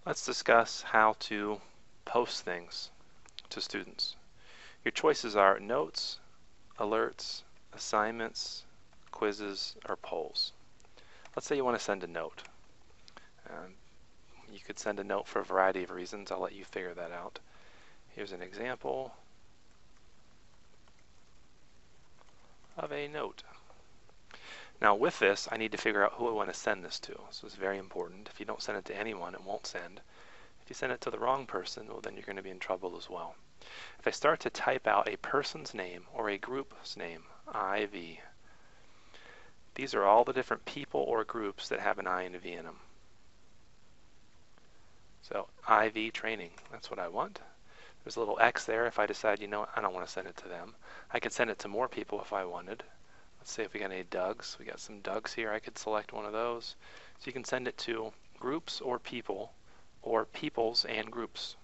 Let's discuss how to post things to students. Your choices are notes, alerts, assignments, quizzes, or polls. Let's say you want to send a note. You could send a note for a variety of reasons. I'll let you figure that out. Here's an example of a note. Now with this, I need to figure out who I want to send this to. So it's very important. If you don't send it to anyone, it won't send. If you send it to the wrong person, well, then you're going to be in trouble as well. If I start to type out a person's name or a group's name, IV, these are all the different people or groups that have an I and a V in them. So IV training, that's what I want. There's a little X there if I decide, you know, I don't want to send it to them. I could send it to more people if I wanted. Let's say if we got any Dougs, we got some Dougs here, I could select one of those. So you can send it to groups or people, or peoples and groups.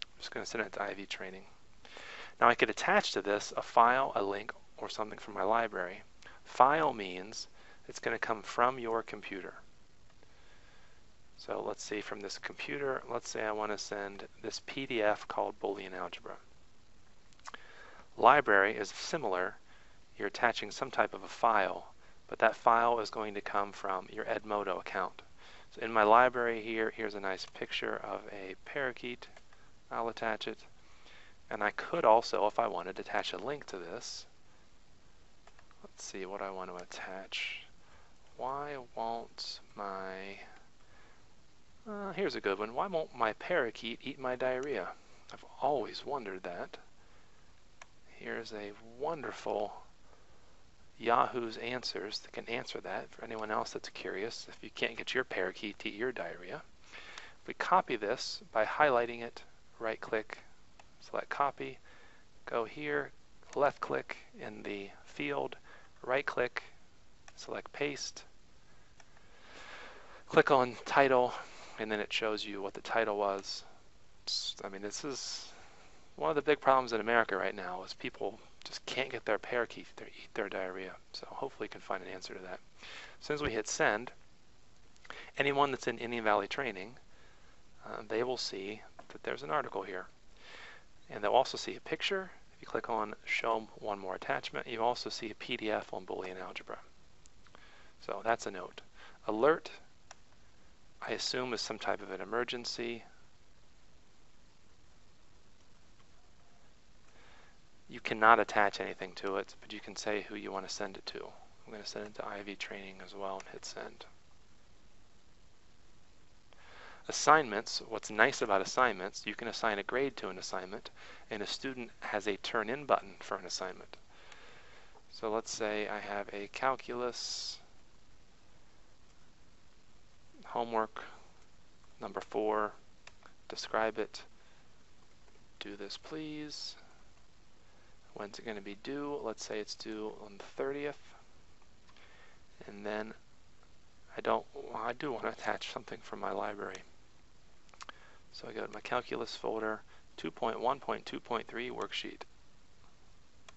I'm just going to send it to IV training. Now I could attach to this a file, a link, or something from my library. File means it's going to come from your computer. So let's see, from this computer, let's say I want to send this PDF called Boolean Algebra. Library is similar. You're attaching some type of a file, but that file is going to come from your Edmodo account. So in my library here, here's a nice picture of a parakeet. I'll attach it. And I could also, if I wanted, attach a link to this. Let's see what I want to attach. Why won't my... here's a good one. Why won't my parakeet eat my diarrhea? I've always wondered that. Here's a wonderful Yahoo's answers that can answer that for anyone else that's curious if you can't get your parakeet to eat your diarrhea. If we copy this by highlighting it, right click, select copy, go here, left click in the field, right click, select paste, click on title, and then it shows you what the title was. I mean, this is one of the big problems in America right now is people just can't get their parakeet to eat their diarrhea. So hopefully you can find an answer to that. As soon as we hit send, anyone that's in Indian Valley training, they will see that there's an article here. And they'll also see a picture. If you click on show one more attachment, you also see a PDF on Boolean Algebra. So that's a note. Alert, I assume, is some type of an emergency. You cannot attach anything to it, but you can say who you want to send it to. I'm going to send it to IV training as well and hit send. Assignments, what's nice about assignments, you can assign a grade to an assignment, and a student has a turn in button for an assignment. So let's say I have a calculus homework number 4, describe it, do this please. When's it going to be due? Let's say it's due on the 30th. And then I do want to attach something from my library. So I go to my calculus folder, 2.1.2.3 worksheet.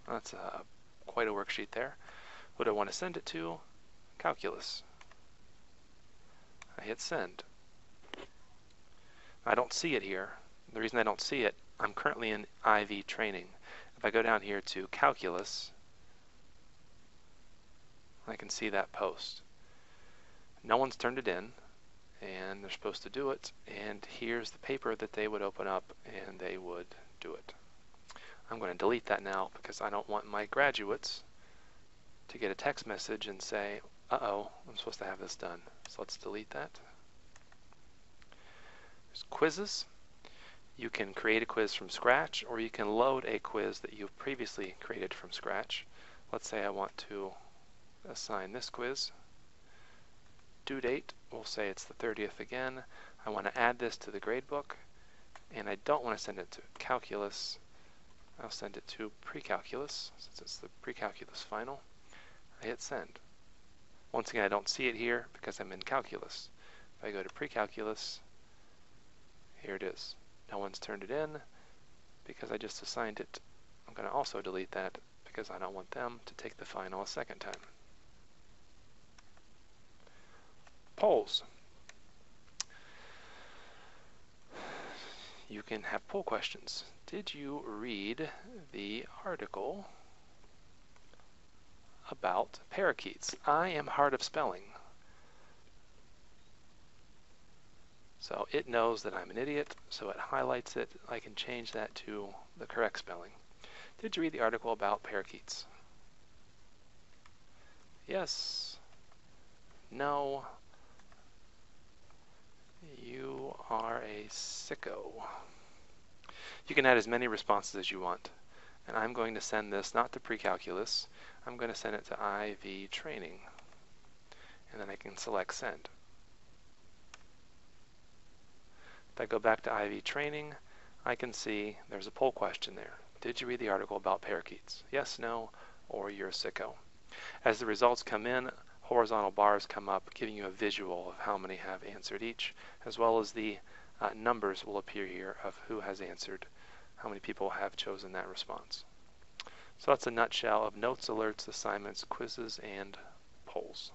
That's quite a worksheet there. What do I want to send it to? Calculus. I hit send. I don't see it here. The reason I don't see it, I'm currently in IV training. If I go down here to calculus, I can see that post. No one's turned it in, and they're supposed to do it, and here's the paper that they would open up and they would do it. I'm going to delete that now because I don't want my graduates to get a text message and say, uh-oh, I'm supposed to have this done. So let's delete that. There's quizzes. You can create a quiz from scratch, or you can load a quiz that you've previously created from scratch. Let's say I want to assign this quiz. Due date, we'll say it's the 30th again. I want to add this to the gradebook, and I don't want to send it to calculus. I'll send it to pre-calculus, since it's the pre-calculus final. I hit send. Once again, I don't see it here because I'm in calculus. If I go to pre-calculus, here it is. No one's turned it in because I just assigned it. I'm going to also delete that because I don't want them to take the final a second time. Polls. you can have poll questions. Did you read the article about parakeets? I am hard of spelling. So it knows that I'm an idiot, so it highlights it. I can change that to the correct spelling. Did you read the article about parakeets? Yes. No. You are a sicko. You can add as many responses as you want. And I'm going to send this not to pre-calculus. I'm going to send it to IV training. And then I can select send. If I go back to IV training, I can see there's a poll question there. Did you read the article about parakeets? Yes, no, or you're a sicko. As the results come in, horizontal bars come up giving you a visual of how many have answered each, as well as the numbers will appear here of who has answered, how many people have chosen that response. So that's a nutshell of notes, alerts, assignments, quizzes, and polls.